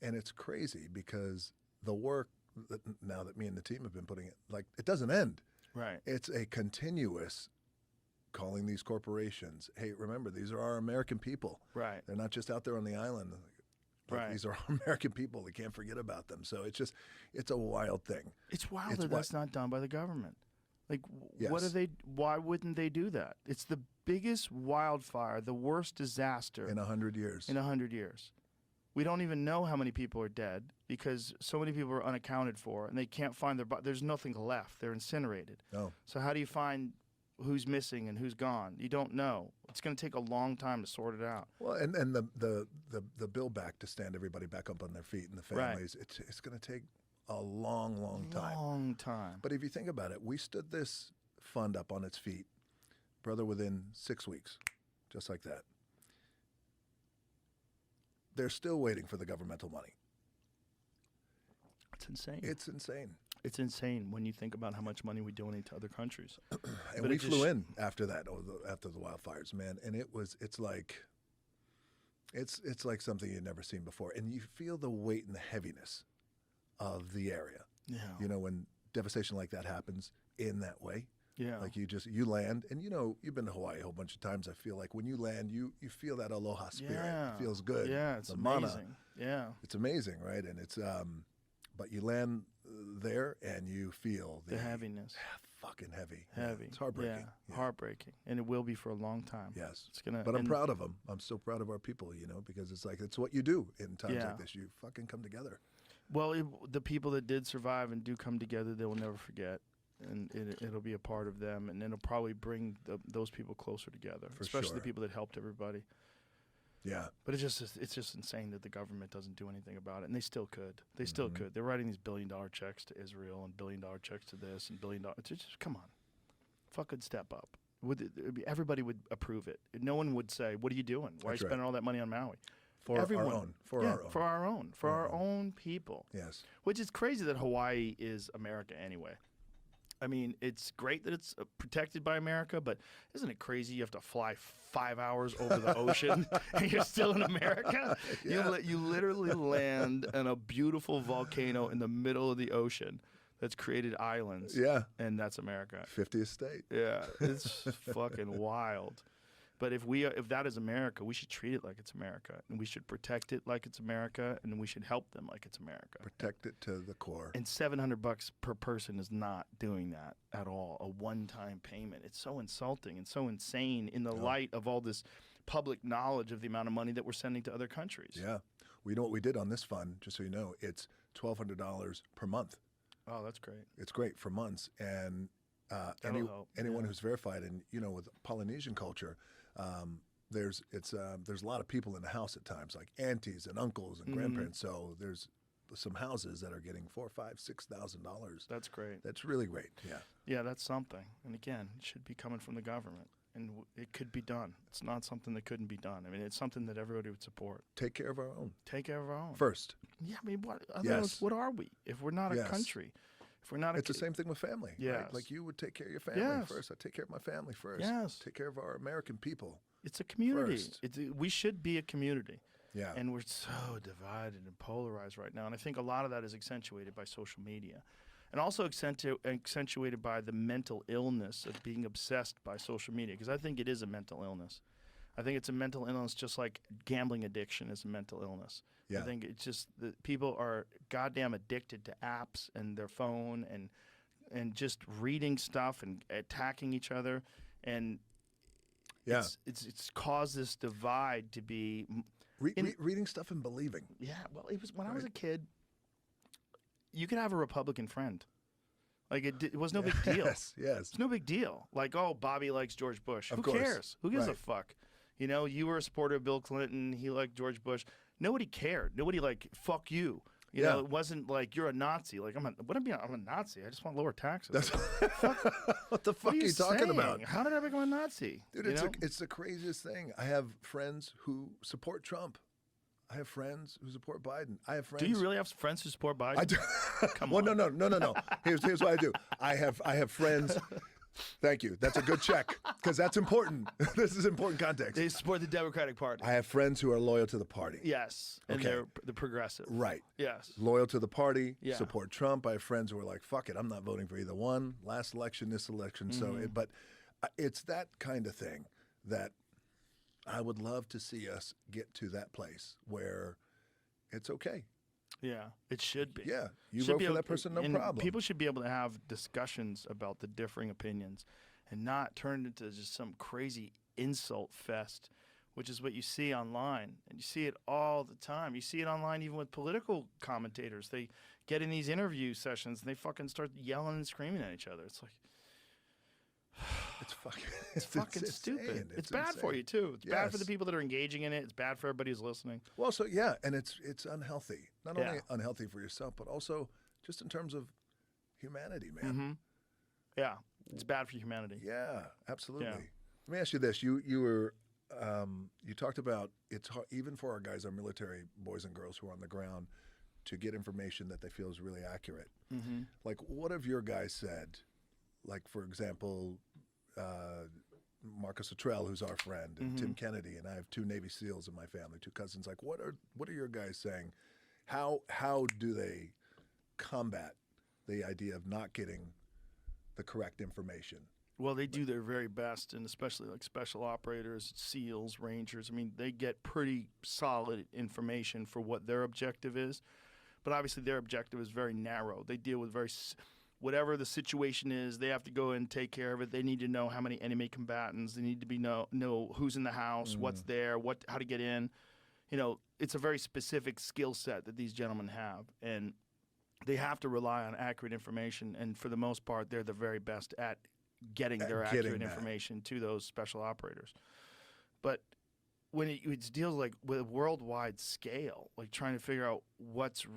And it's crazy because the work now that me and the team have been putting it, like, it doesn't end. Right. It's a continuous calling these corporations, hey, remember, these are our American people. Right. They're not just out there on the island. Like, Right. these are our American people. We can't forget about them. So it's a wild thing. It's wild that that's not done by the government. Like, Yes. why wouldn't they do that? It's the biggest wildfire, the worst disaster In 100 years. in 100 years. We don't even know how many people are dead because so many people are unaccounted for, and they can't find their body. There's nothing left. They're incinerated. No. So how do you find who's missing and who's gone? You don't know. It's going to take a long time to sort it out. Well, and the bill back to stand everybody back up on their feet and the families, it's going to take a long, long time. Long time. But if you think about it, we stood this fund up on its feet, brother, within 6 weeks, just like that. They're still waiting for the governmental money. It's insane. It's insane. It's insane when you think about how much money we donate to other countries. And we flew in after that, after the wildfires, man, and it's like something you've never seen before, and you feel the weight and the heaviness of the area. Yeah. You know, when devastation like that happens in that way. Yeah. Like you land, and you've been to Hawaii a whole bunch of times. I feel like when you land, you feel that aloha spirit. Yeah. It feels good. Yeah, it's the amazing. mana. Yeah. It's amazing, right? And it's but you land there and you feel The heaviness. fucking heavy. Heavy. It's heartbreaking. Yeah. Yeah. Heartbreaking. And it will be for a long time. Yes. It's gonna. But I'm proud of them. I'm so proud of our people, because it's like, it's what you do in times Yeah. like this. You fucking come together. Well, the people that did survive and do come together, they will never forget. And it'll be a part of them, and it'll probably bring those people closer together, especially sure. the people that helped everybody. Yeah. But it's just insane that the government doesn't do anything about it, and they still could. They still could. They're writing these billion-dollar checks to Israel and billion-dollar checks to this and billion-dollar. Just come on, fucking step up. Everybody would approve it. No one would say, "What are you doing? Why are you spending all that money on Maui?" For Everyone. our own. For our own people. Yes. Which is crazy that Hawaii is America anyway. I mean, it's great that it's protected by America, but isn't it crazy you have to fly 5 hours over the ocean and you're still in America? Yeah. You literally land in a beautiful volcano in the middle of the ocean that's created islands. Yeah. And that's America. 50th state. Yeah, it's fucking wild. But if that is America, we should treat it like it's America, and we should protect it like it's America, and we should help them like it's America. Protect it to the core. And $700 per person is not doing that at all. A one-time payment. It's so insulting and so insane in the light of all this public knowledge of the amount of money that we're sending to other countries. Yeah. We know what we did on this fund, just so you know. It's $1,200 per month. Oh, that's great. It's great for months. And help. anyone who's verified, and with Polynesian culture, there's a lot of people in the house at times, like aunties and uncles and grandparents. So there's some houses that are getting $4,000, $5,000, $6,000. That's great. That's really great. Yeah. Yeah, that's something. And again, it should be coming from the government, and it could be done. It's not something that couldn't be done. I mean, it's something that everybody would support. Take care of our own. Take care of our own. First. Yeah, I mean, what are we if we're not a country? If we're not It's the same thing with family. Yes. Right? Like you would take care of your family first. I take care of my family first. Yes. Take care of our American people. It's a community. First. We should be a community. Yeah. And we're so divided and polarized right now. And I think a lot of that is accentuated by social media. And also accentuated by the mental illness of being obsessed by social media. Because I think it is a mental illness. I think it's a mental illness just like gambling addiction is a mental illness. Yeah. I think it's just that people are goddamn addicted to apps and their phone and just reading stuff and attacking each other. And Yeah. It's caused this divide to be reading stuff and believing. Yeah, well, it was when I was a kid. You could have a Republican friend, like it was no big deal. Yes, yes. It's no big deal. Like, oh, Bobby likes George Bush. Who course. cares? Who gives a Right. fuck? You were a supporter of Bill Clinton. He liked George Bush. Nobody cared. Nobody fuck you. You know, it wasn't like you're a Nazi. Like I'm a Nazi. I just want lower taxes. What the fuck are you talking about? How did I become a Nazi? Dude, it's the craziest thing. I have friends who support Trump. I have friends who support Biden. I have friends. Do you really have friends who support Biden? I do. Come well, on. No. Here's what I do. I have friends Thank you. That's a good check because that's important. This is important context. They support the Democratic Party. I have friends who are loyal to the party. Yes, and Okay. they're the progressive. Right. Yes. Loyal to the party, Yeah. support Trump. I have friends who are like, fuck it, I'm not voting for either one. Last election, this election. But it's that kind of thing that I would love to see us get to that place where it's okay. Yeah, it should be. Yeah, you Should vote be for able- that person, no and problem. People should be able to have discussions about the differing opinions and not turn it into just some crazy insult fest, which is what you see online. And you see it all the time. You see it online even with political commentators. They get in these interview sessions and they fucking start yelling and screaming at each other. It's like, It's fucking, it's fucking insane. stupid. It's bad for insane. you, too. It's bad for the Yes. people that are engaging in it. It's bad for everybody who's listening. Well, so yeah, and it's unhealthy. Not only Yeah. unhealthy for yourself, but also just in terms of humanity, man. Mm-hmm. Yeah, it's bad for humanity. Yeah, absolutely. Yeah. Let me ask you this: you were you talked about it's hard, even for our guys, our military boys and girls who are on the ground, to get information that they feel is really accurate. Mm-hmm. Like, what have your guys said? Like, for example, Marcus Luttrell, who's our friend, and Tim Kennedy, and I have 2 Navy SEALs in my family, 2 cousins. Like, what are your guys saying? How do they combat the idea of not getting the correct information? Well, they do their very best, and especially like special operators, SEALs, Rangers. I mean, they get pretty solid information for what their objective is. But obviously, their objective is very narrow. They deal with whatever the situation is, they have to go and take care of it. They need to know how many enemy combatants. They need to know who's in the house, what's there, how to get in. You know, it's a very specific skill set that these gentlemen have, and they have to rely on accurate information. And for the most part, they're the very best at getting their accurate information to those special operators. But when it deals like with a worldwide scale, like trying to figure out what's